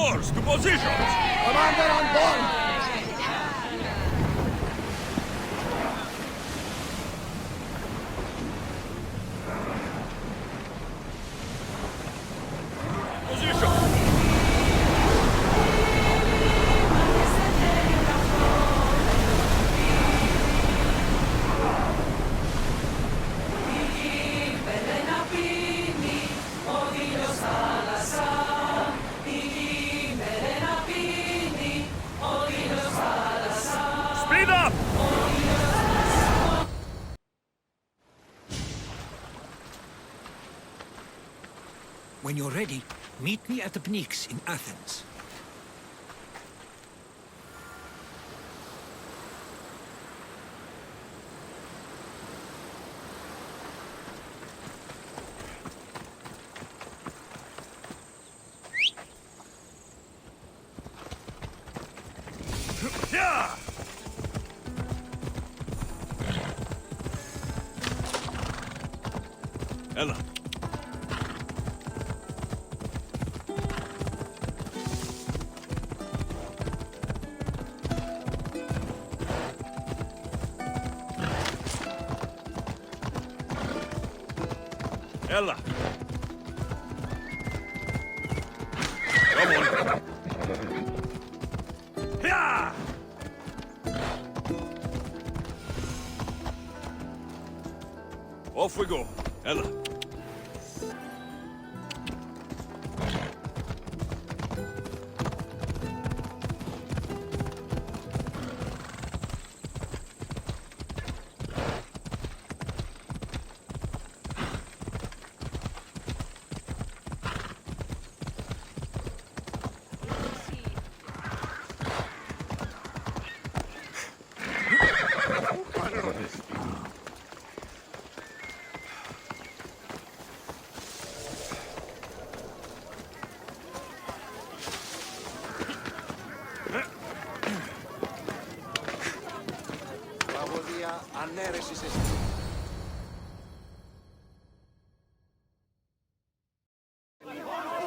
Course, to positions! Commander on board! Position! Speed up! When you're ready, meet me at the Pnyx in Athens. Yeah! Ella. Ella. Come on. Yeah! Off we go. Ella.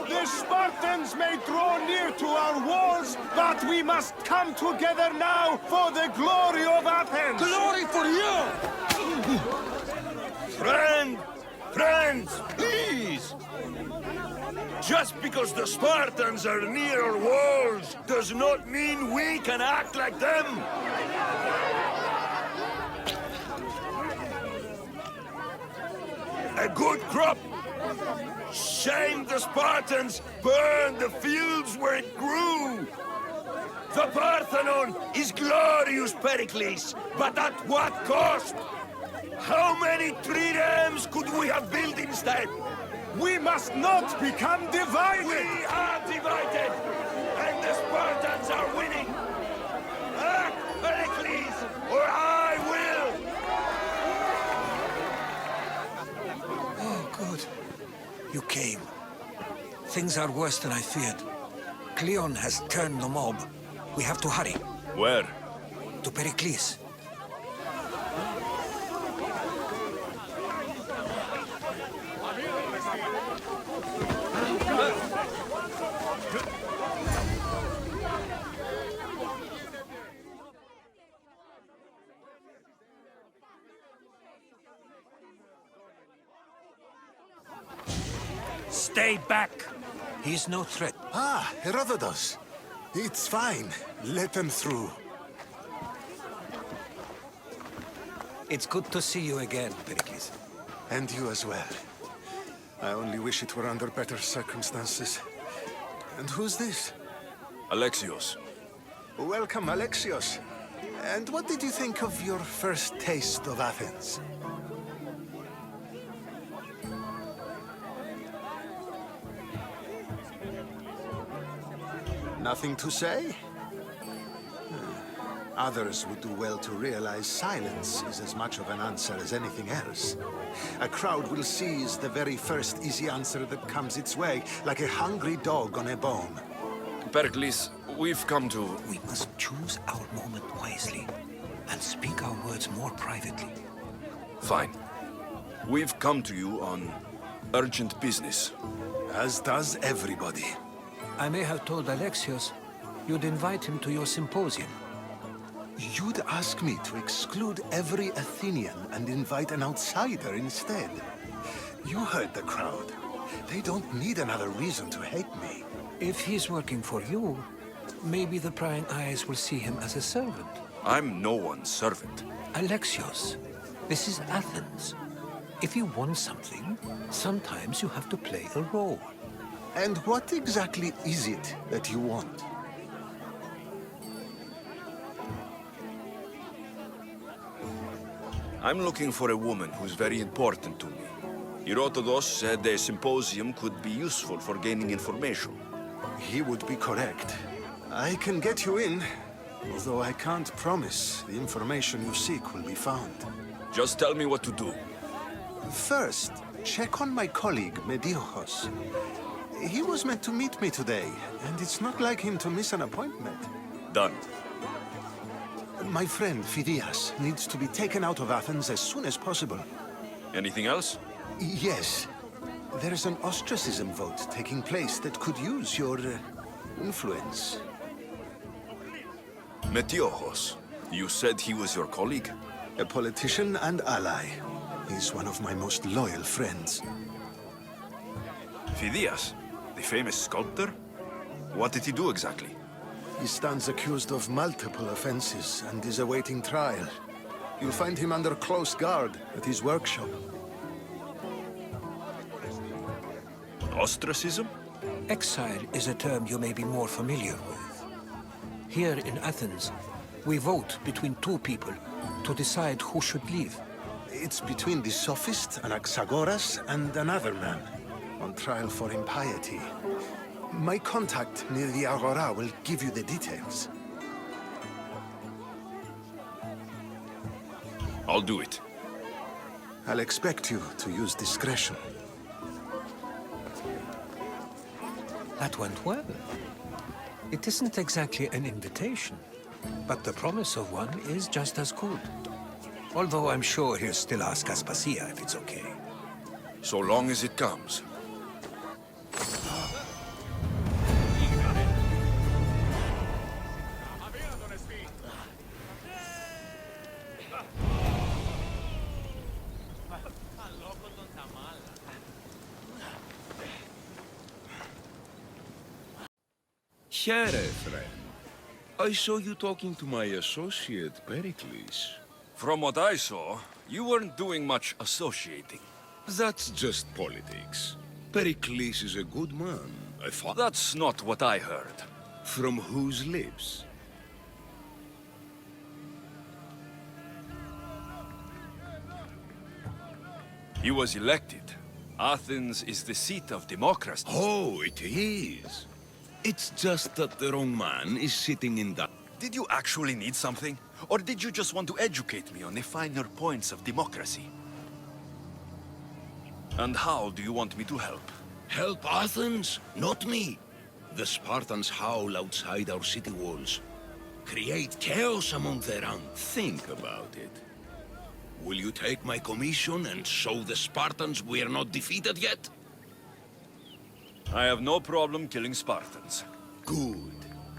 The Spartans may draw near to our walls, but we must come together now for the glory of Athens! Glory for you! Friends, please! Just because the Spartans are near our walls does not mean we can act like them! A good crop! Shame the Spartans burned the fields where it grew! The Parthenon is glorious, Pericles, but at what cost? How many triremes could we have built instead? We must not become divided! We are divided, and the Spartans are winning! Act, Pericles, or I will! Oh, good. You came. Things are worse than I feared. Cleon has turned the mob. We have to hurry. Where? To Pericles. Stay back! He's no threat. Ah, Herodotus. It's fine. Let them through. It's good to see you again, Pericles. And you as well. I only wish it were under better circumstances. And who's this? Alexios. Welcome, Alexios. And what did you think of your first taste of Athens? Nothing to say? Others would do well to realize silence is as much of an answer as anything else. A crowd will seize the very first easy answer that comes its way, like a hungry dog on a bone. Pericles, we've come to... We must choose our moment wisely and speak our words more privately. Fine. We've come to you on urgent business. As does everybody. I may have told Alexios you'd invite him to your symposium. You'd ask me to exclude every Athenian and invite an outsider instead. You heard the crowd. They don't need another reason to hate me. If he's working for you, maybe the prying eyes will see him as a servant. I'm no one's servant. Alexios, this is Athens. If you want something, sometimes you have to play a role. And what exactly is it that you want? I'm looking for a woman who's very important to me. Herodotus said a symposium could be useful for gaining information. He would be correct. I can get you in, although I can't promise the information you seek will be found. Just tell me what to do. First, check on my colleague, Mediocos. He was meant to meet me today, and it's not like him to miss an appointment. Done. My friend, Phidias, needs to be taken out of Athens as soon as possible. Anything else? Yes. There's an ostracism vote taking place that could use your influence. Metiochos. You said he was your colleague? A politician and ally. He's one of my most loyal friends. Phidias, the famous sculptor? What did he do exactly? He stands accused of multiple offenses and is awaiting trial. You'll find him under close guard at his workshop. Ostracism? Exile is a term you may be more familiar with. Here in Athens, we vote between two people to decide who should leave. It's between the sophist Anaxagoras and another man, on trial for impiety. My contact near the Agora will give you the details. I'll do it. I'll expect you to use discretion. That went well. It isn't exactly an invitation, but the promise of one is just as good. Although I'm sure he'll still ask Aspasia if it's okay. So long as it comes. Here, friend. I saw you talking to my associate, Pericles. From what I saw, you weren't doing much associating. That's just politics. Pericles is a good man. I thought... That's not what I heard. From whose lips? He was elected. Athens is the seat of democracy. Oh, it is. It's just that the wrong man is sitting in that... Did you actually need something? Or did you just want to educate me on the finer points of democracy? And how do you want me to help? Help Athens, not me. The Spartans howl outside our city walls. Create chaos among their ranks. Think about it. Will you take my commission and show the Spartans we are not defeated yet? I have no problem killing Spartans. Good.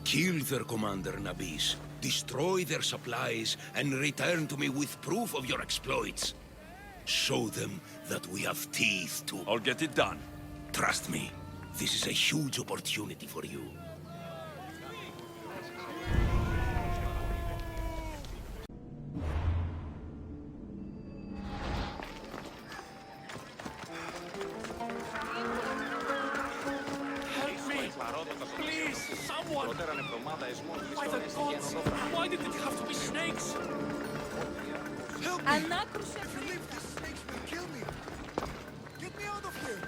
Kill their commander, Nabis. Destroy their supplies and return to me with proof of your exploits. Show them that we have teeth to... I'll get it done. Trust me, this is a huge opportunity for you. Why did it have to be snakes? Help me! If you leave, these snakes will kill me! Get me out of here!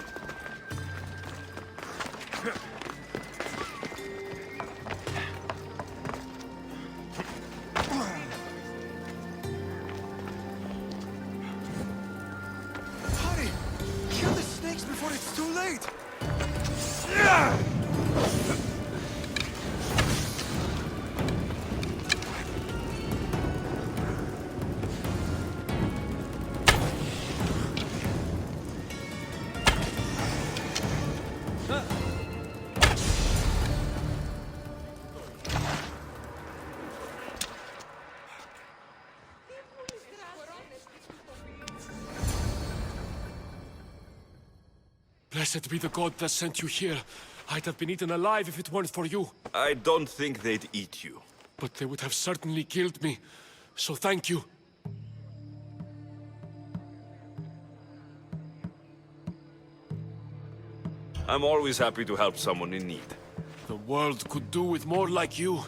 Hurry! Kill the snakes before it's too late! Blessed be the god that sent you here. I'd have been eaten alive if it weren't for you. I don't think they'd eat you. But they would have certainly killed me. So thank you. I'm always happy to help someone in need. The world could do with more like you.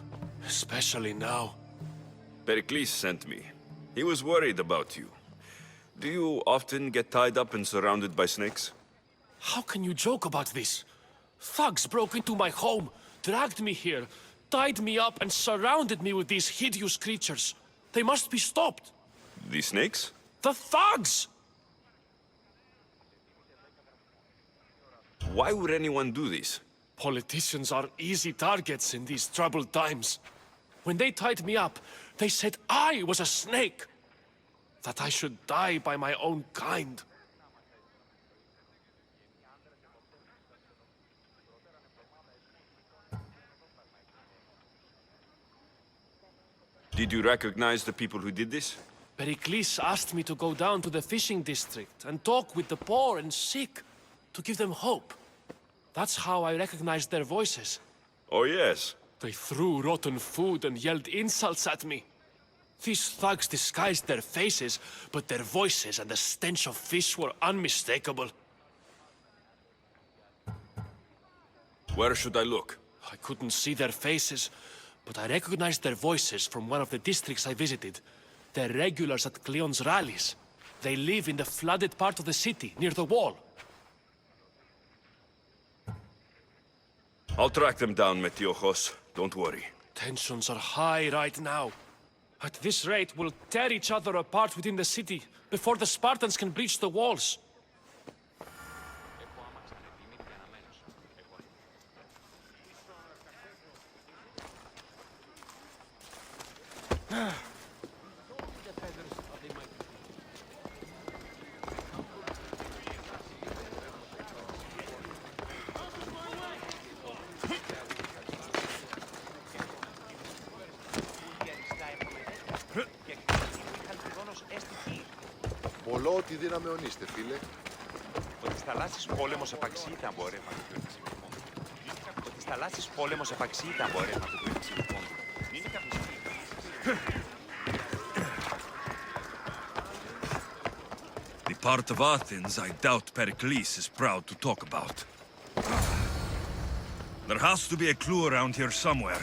Especially now. Pericles sent me. He was worried about you. Do you often get tied up and surrounded by snakes? How can you joke about this? Thugs broke into my home, dragged me here, tied me up and surrounded me with these hideous creatures. They must be stopped. The snakes? The thugs! Why would anyone do this? Politicians are easy targets in these troubled times. When they tied me up, they said I was a snake. That I should die by my own kind. Did you recognize the people who did this? Pericles asked me to go down to the fishing district and talk with the poor and sick, to give them hope. That's how I recognized their voices. Oh yes. They threw rotten food and yelled insults at me. These thugs disguised their faces, but their voices and the stench of fish were unmistakable. Where should I look? I couldn't see their faces, but I recognized their voices from one of the districts I visited. They're regulars at Cleon's rallies. They live in the flooded part of the city, near the wall. I'll track them down, Metiochos. Don't worry. Tensions are high right now. At this rate, we'll tear each other apart within the city, before the Spartans can breach the walls. Πολλό ότι δύναμη ονείστε, φίλε. Ότι στα θαλάσσης πόλεμος επαξεί τα εμπορεύματα του εξηλικόντου. Ότι στα θαλάσσης πόλεμος επαξεί τα εμπορεύματα του εξηλικόντου. Είναι κάποιος The part of Athens I doubt Pericles is proud to talk about. There has to be a clue around here somewhere.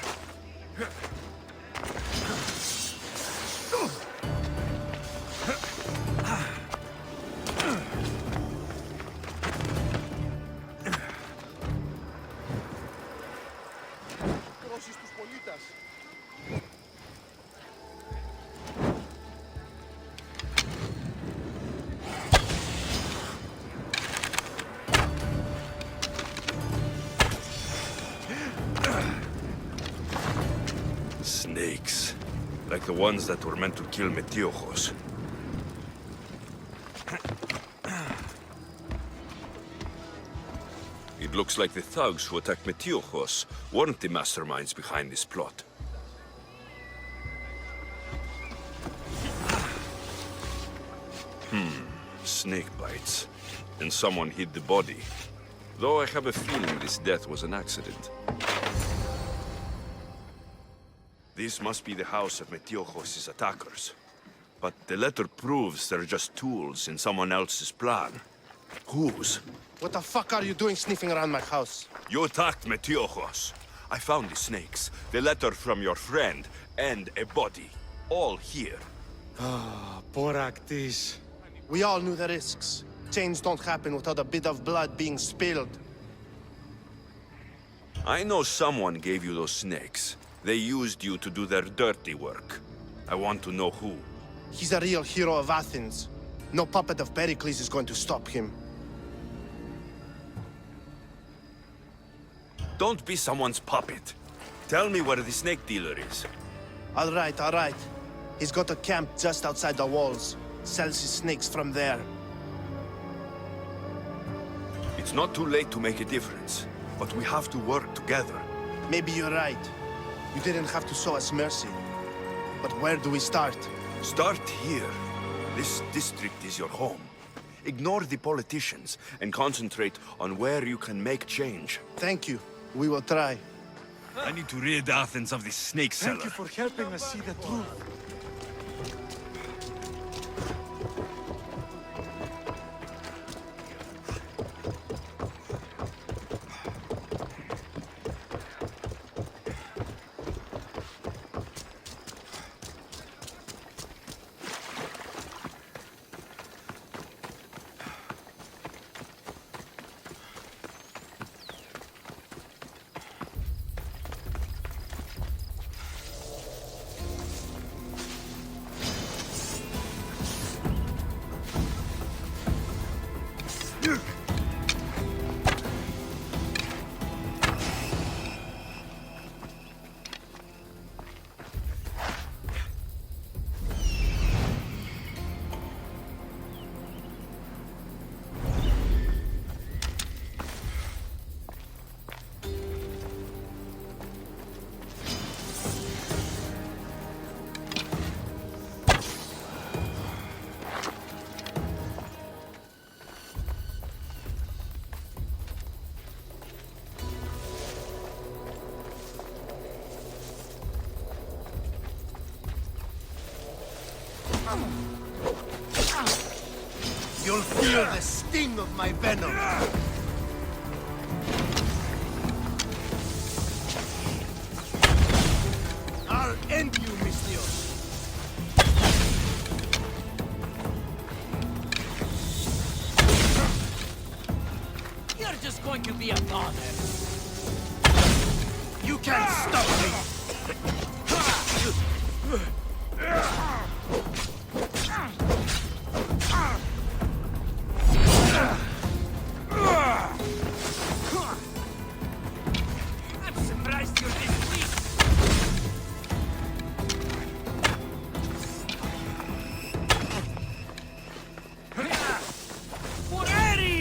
Snakes. Like the ones that were meant to kill Metiochos. It looks like the thugs who attacked Metiochos weren't the masterminds behind this plot. Snake bites. And someone hid the body. Though I have a feeling this death was an accident. This must be the house of Metiochos' attackers. But the letter proves they're just tools in someone else's plan. Whose? What the fuck are you doing sniffing around my house? You attacked Metiochos. I found the snakes, the letter from your friend, and a body. All here. Boraktis. We all knew the risks. Change don't happen without a bit of blood being spilled. I know someone gave you those snakes. They used you to do their dirty work. I want to know who. He's a real hero of Athens. No puppet of Pericles is going to stop him. Don't be someone's puppet. Tell me where the snake dealer is. All right. He's got a camp just outside the walls. Sells his snakes from there. It's not too late to make a difference, but we have to work together. Maybe you're right. You didn't have to show us mercy. But where do we start? Start here. This district is your home. Ignore the politicians and concentrate on where you can make change. Thank you. We will try. I need to rid Athens of this snake seller. Thank you for helping us see the truth. You'll feel the sting of my venom. I'll end you, Mistios. You're just going to be a bother. You can't stop me. I'm surprised you're this weak. Ready!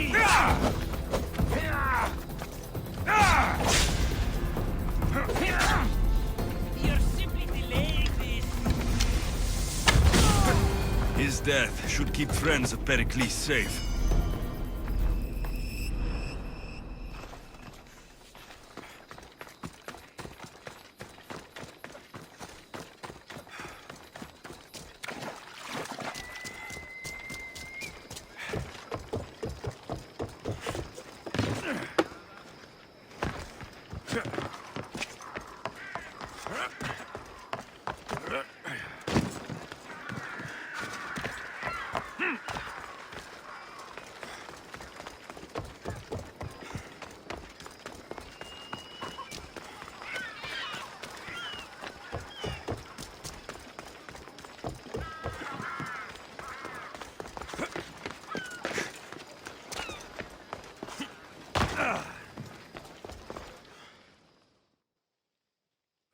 You're simply delaying this. His death should keep friends of Pericles safe.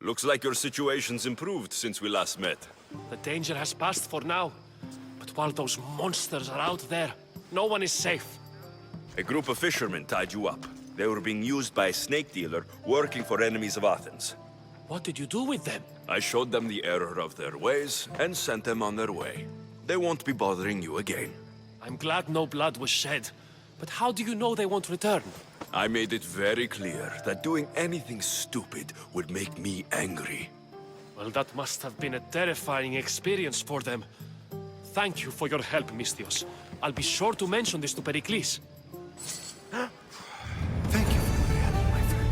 Looks like your situation's improved since we last met. The danger has passed for now. But while those monsters are out there, no one is safe. A group of fishermen tied you up. They were being used by a snake dealer working for enemies of Athens. What did you do with them? I showed them the error of their ways and sent them on their way. They won't be bothering you again. I'm glad no blood was shed. But how do you know they won't return? I made it very clear that doing anything stupid would make me angry. Well, that must have been a terrifying experience for them. Thank you for your help, Mistios. I'll be sure to mention this to Pericles. Thank you for your help, my friend.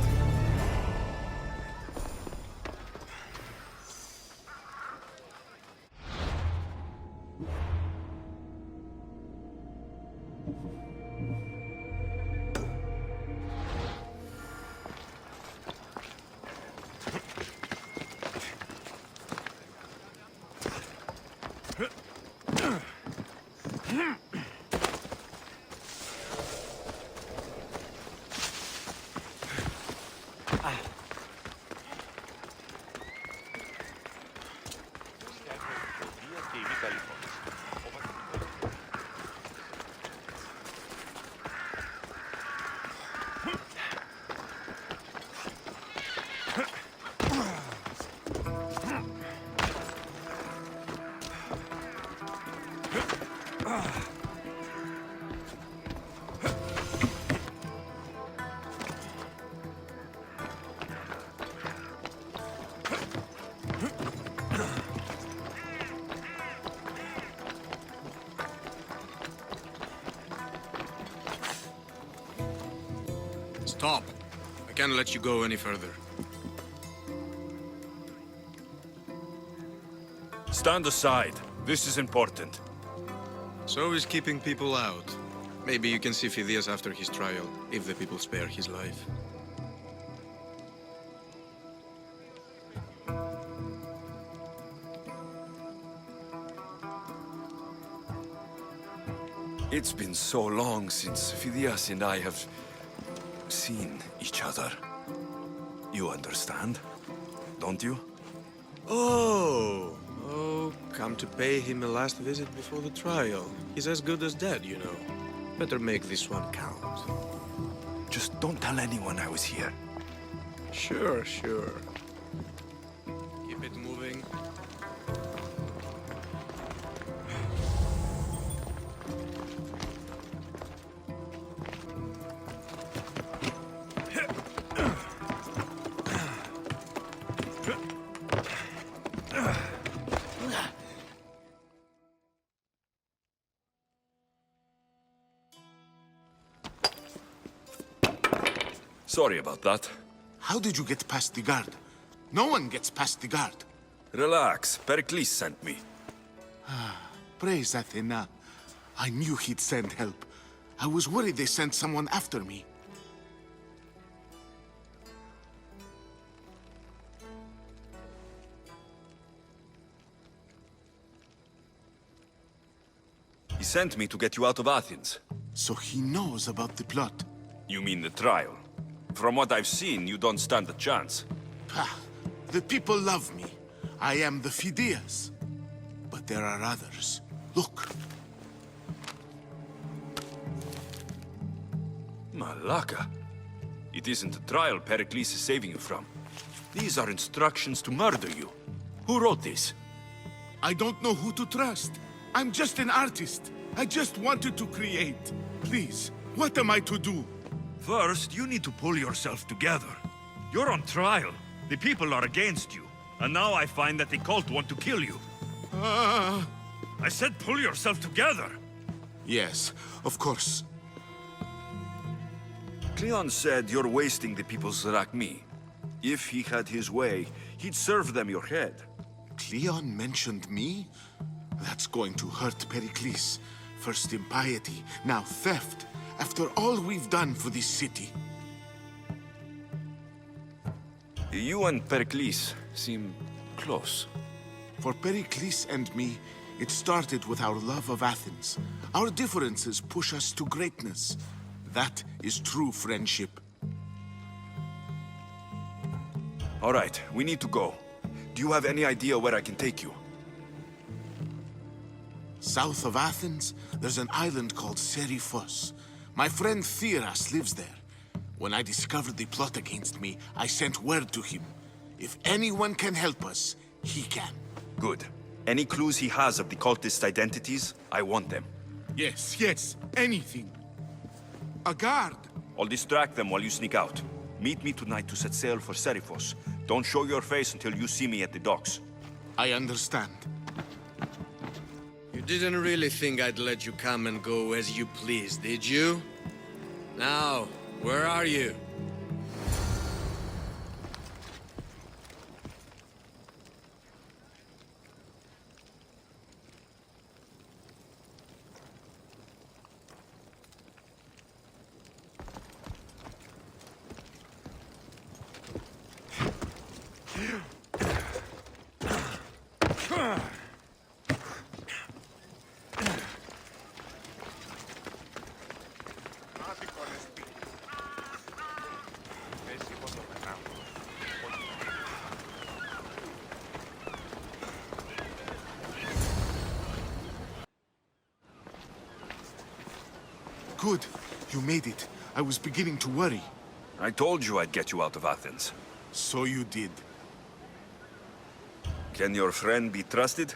Stop. I can't let you go any further. Stand aside. This is important. So is keeping people out. Maybe you can see Phidias after his trial, if the people spare his life. It's been so long since Phidias and I have seen each other. You understand, don't you? Oh, come to pay him a last visit before the trial. He's as good as dead, you know. Better make this one count. Just don't tell anyone I was here. Sure. Keep it moving. Sorry about that. How did you get past the guard? No one gets past the guard. Relax. Pericles sent me. Praise Athena. I knew he'd send help. I was worried they sent someone after me. He sent me to get you out of Athens. So he knows about the plot. You mean the trial? From what I've seen, you don't stand a chance. The people love me. I am the Phidias. But there are others. Look. Malaka. It isn't a trial Pericles is saving you from. These are instructions to murder you. Who wrote this? I don't know who to trust. I'm just an artist. I just wanted to create. Please, what am I to do? First, you need to pull yourself together. You're on trial. The people are against you. And now I find that the cult want to kill you. I said pull yourself together. Yes, of course. Cleon said you're wasting the people's Zrakmi. If he had his way, he'd serve them your head. Cleon mentioned me? That's going to hurt Pericles. First impiety, now theft. After all we've done for this city. You and Pericles seem close. For Pericles and me, it started with our love of Athens. Our differences push us to greatness. That is true friendship. All right, we need to go. Do you have any idea where I can take you? South of Athens, there's an island called Seriphos. My friend Theras lives there. When I discovered the plot against me, I sent word to him. If anyone can help us, he can. Good. Any clues he has of the cultist identities, I want them. Yes, anything. A guard. I'll distract them while you sneak out. Meet me tonight to set sail for Seriphos. Don't show your face until you see me at the docks. I understand. You didn't really think I'd let you come and go as you please, did you? Now, where are you? Good. You made it. I was beginning to worry. I told you I'd get you out of Athens. So you did. Can your friend be trusted?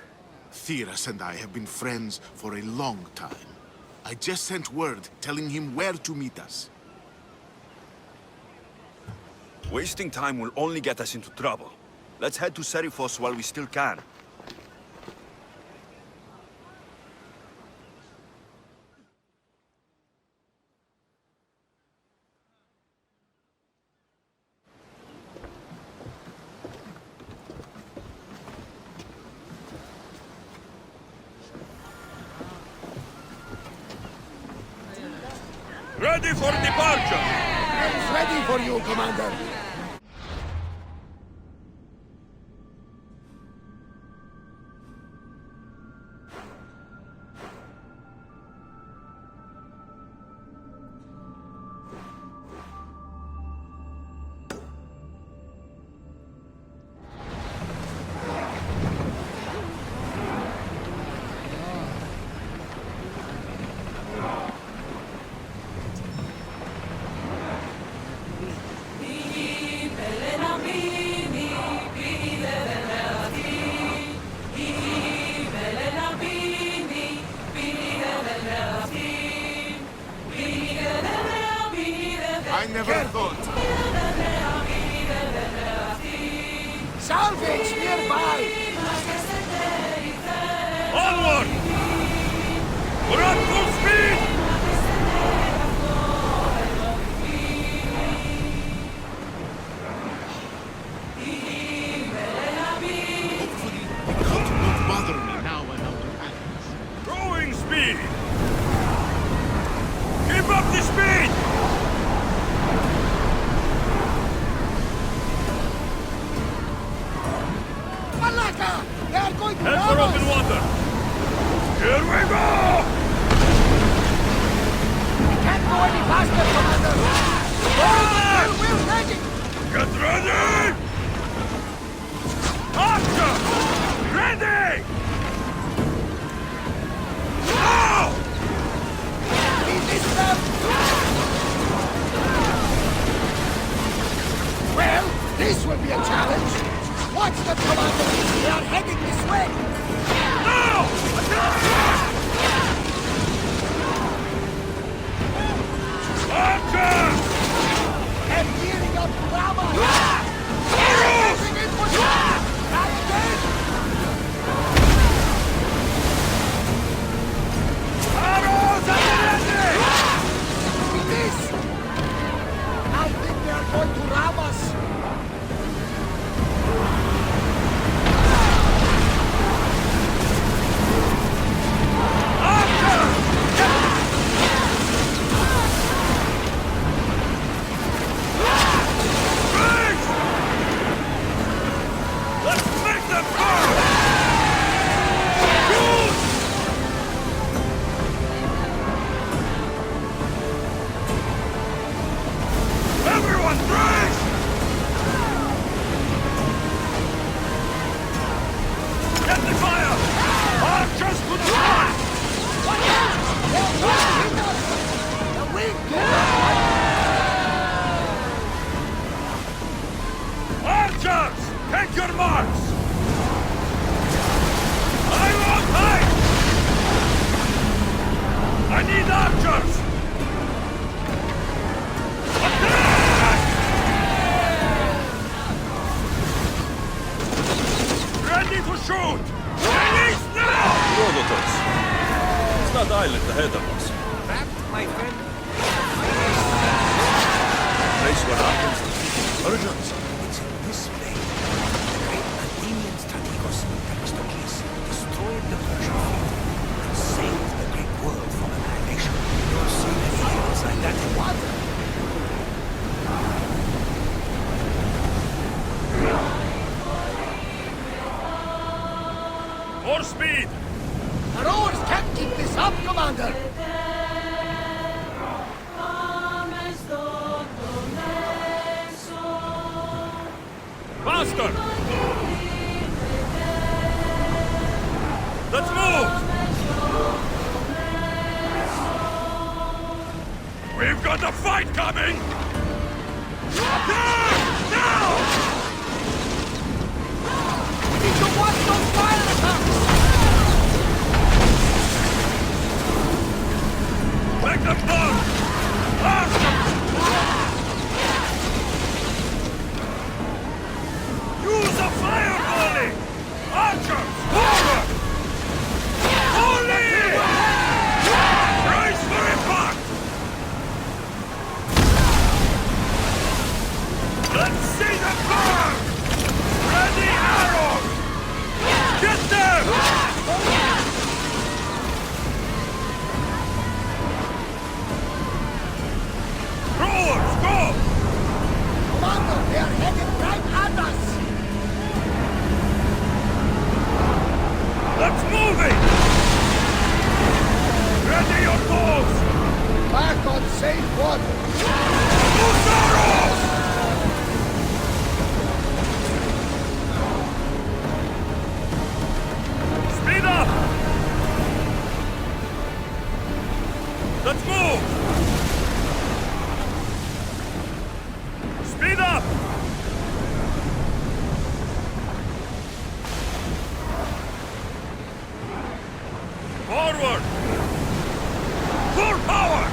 Theras and I have been friends for a long time. I just sent word telling him where to meet us. Wasting time will only get us into trouble. Let's head to Seriphos while we still can. Ready for departure! It's ready for you, Commander. I never thought. Salvage nearby! Onward! We're at full speed! Hopefully, the cult won't bother me now I'm out of Athens. Growing speed! Keep up the speed! Malaka! They are going to Head rob for us! open water! Here we go! We can't go any faster, Commander! We're ready! Get ready! Archer! Ready! Now! Release them! Well, this will be a challenge! Watch them, Commander! They are heading this way! Now! Archer! And gearing up to ram us! Pressing in for shot! Try again! Arrows at the ready! With this! I think they are going to ram us! Let's make them burn! Shoot! Everyone brace! Get the fire! Archers to the front! Watch out! They're trying to hit us! The wind! Archers! Take your marks! I won't hide! I need archers! Attack! Ready to shoot! Release now! Prototypes. It's that island ahead of us. That, my friend, Place where Athens defeated Persians. it's in this vein. The great Athenian strategos Themistocles destroyed the Persian fleet and saved the Greek world from annihilation. You'll see many tales like that in water. More speed! Our oars can't keep this up, Commander! Faster! Let's move! We've got a fight coming! Attack! Now! We need to watch those fire attacks! Make them burn! Faster! Use a fire volley! Archers, forward! Volley! Brace for impact! Forward! Full power!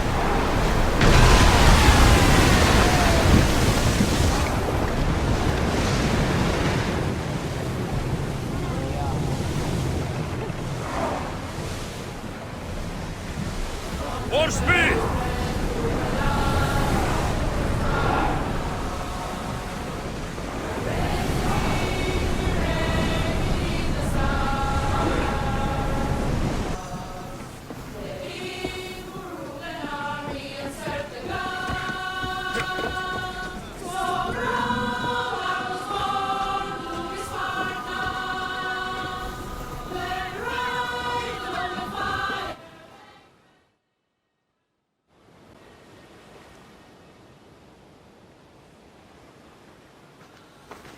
More speed!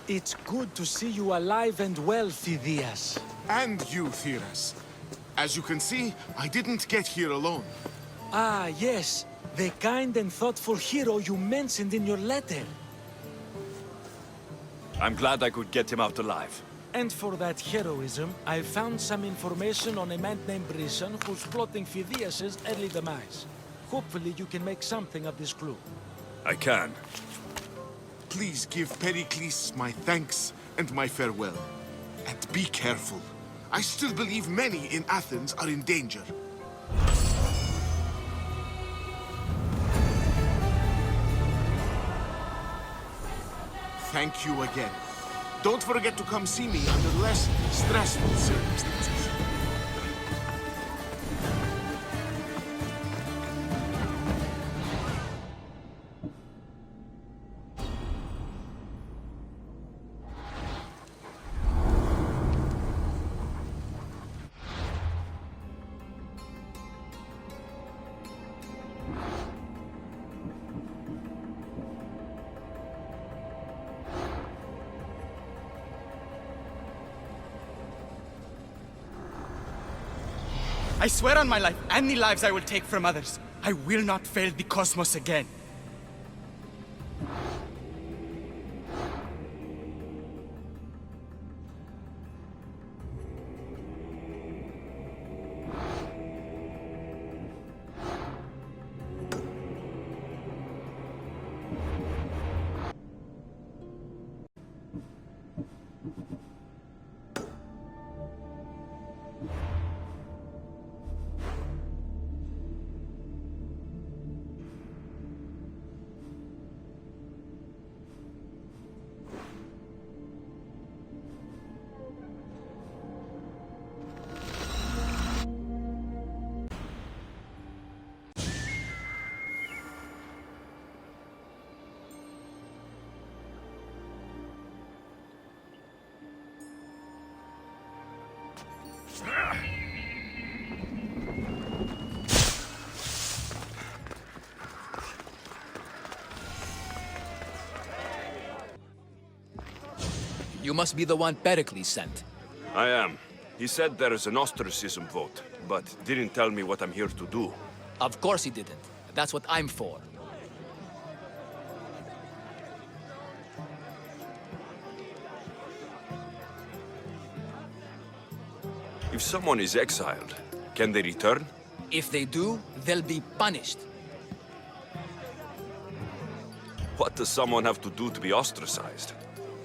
It's good to see you alive and well, Phidias. And you, Theras. As you can see, I didn't get here alone. Ah, yes. The kind and thoughtful hero you mentioned in your letter. I'm glad I could get him out alive. And for that heroism, I found some information on a man named Brisson who's plotting Phidias' early demise. Hopefully you can make something of this clue. I can. Please give Pericles my thanks and my farewell. And be careful. I still believe many in Athens are in danger. Thank you again. Don't forget to come see me under less stressful circumstances. I swear on my life and the lives I will take from others, I will not fail the cosmos again. You must be the one Pericles sent. I am. He said there is an ostracism vote, but didn't tell me what I'm here to do. Of course he didn't. That's what I'm for. If someone is exiled, can they return? If they do, they'll be punished. What does someone have to do to be ostracized?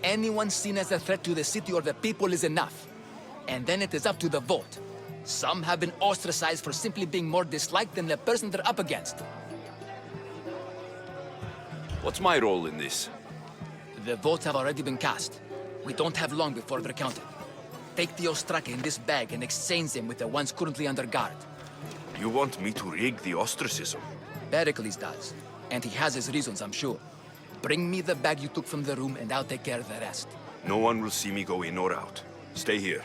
Anyone seen as a threat to the city or the people is enough. And then it is up to the vote. Some have been ostracized for simply being more disliked than the person they're up against. What's my role in this? The votes have already been cast. We don't have long before they're counted. Take the Ostraka in this bag and exchange them with the ones currently under guard. You want me to rig the ostracism? Pericles does. And he has his reasons, I'm sure. Bring me the bag you took from the room and I'll take care of the rest. No one will see me go in or out. Stay here.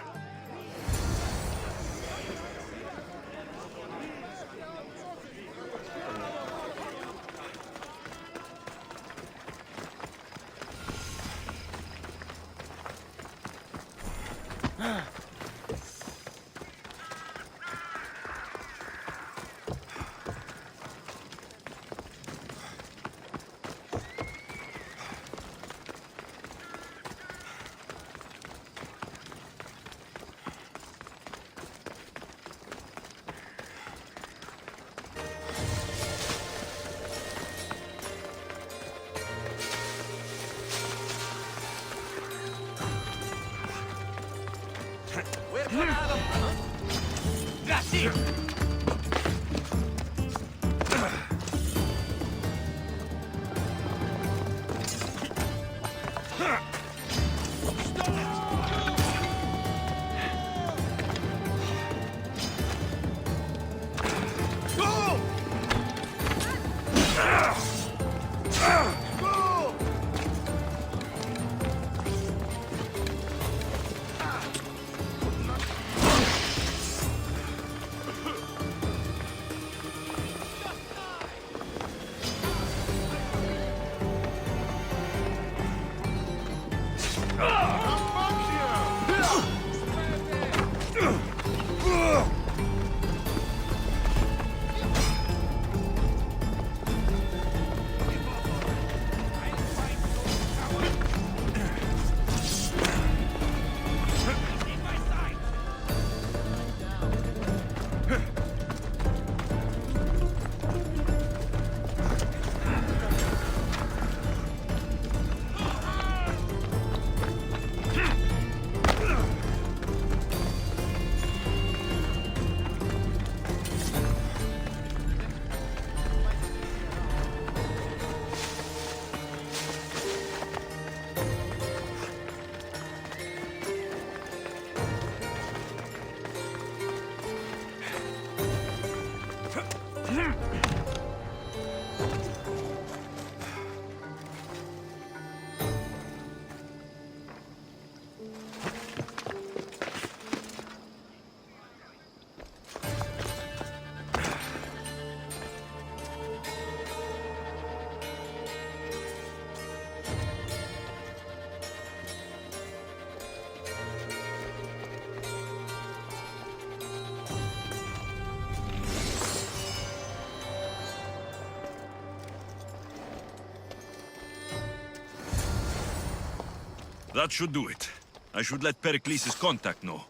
That should do it. I should let Pericles' contact know.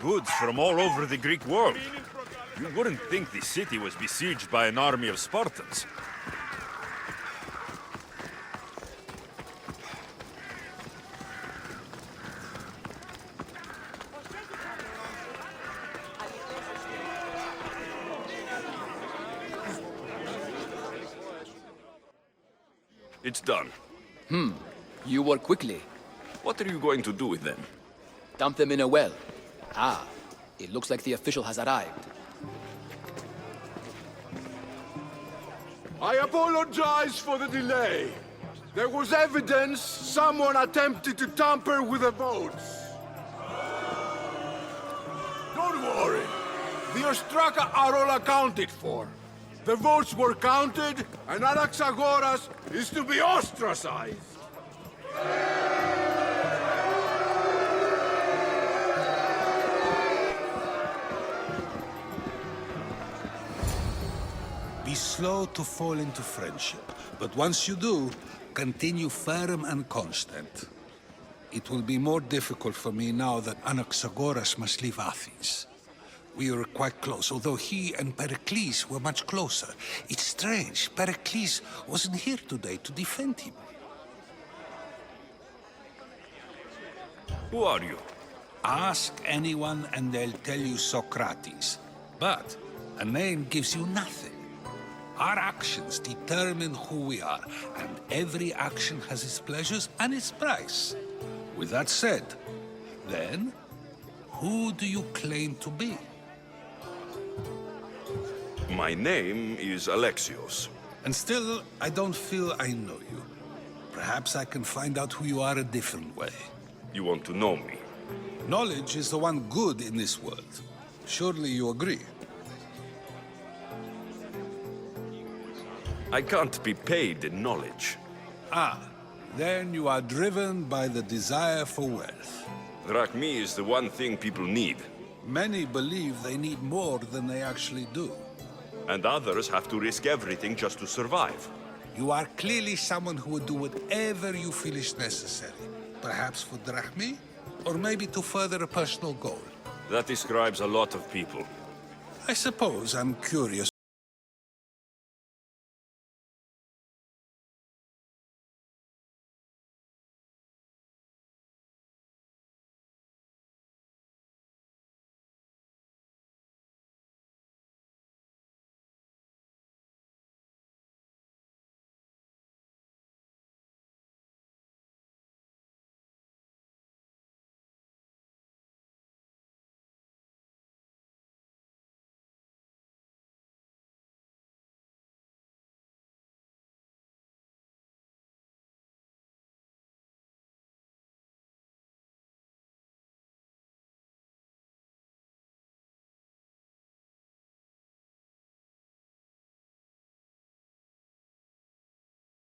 Goods from all over the Greek world. You wouldn't think the city was besieged by an army of Spartans. It's done. You work quickly. What are you going to do with them? Dump them in a well. Ah, it looks like the official has arrived. I apologize for the delay. There was evidence someone attempted to tamper with the votes. Don't worry. The Ostraka are all accounted for. The votes were counted, and Anaxagoras is to be ostracized. Be slow to fall into friendship, but once you do, continue firm and constant. It will be more difficult for me now that Anaxagoras must leave Athens. We were quite close, although he and Pericles were much closer. It's strange, Pericles wasn't here today to defend him. Who are you? Ask anyone and they'll tell you Socrates. But a name gives you nothing. Our actions determine who we are, and every action has its pleasures and its price. With that said, then, who do you claim to be? My name is Alexios. And still, I don't feel I know you. Perhaps I can find out who you are a different way. You want to know me? Knowledge is the one good in this world. Surely you agree? I can't be paid in knowledge. Ah, then you are driven by the desire for wealth. Drachmi is the one thing people need. Many believe they need more than they actually do. And others have to risk everything just to survive. You are clearly someone who would do whatever you feel is necessary. Perhaps for drachmi, or maybe to further a personal goal. That describes a lot of people. I suppose I'm curious.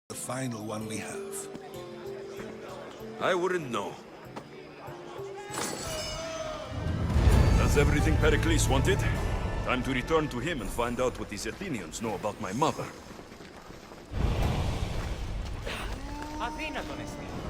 The final one we have. I wouldn't know. That's everything Pericles wanted. Time to return to him and find out what these Athenians know about my mother. Αδύνατον εστί.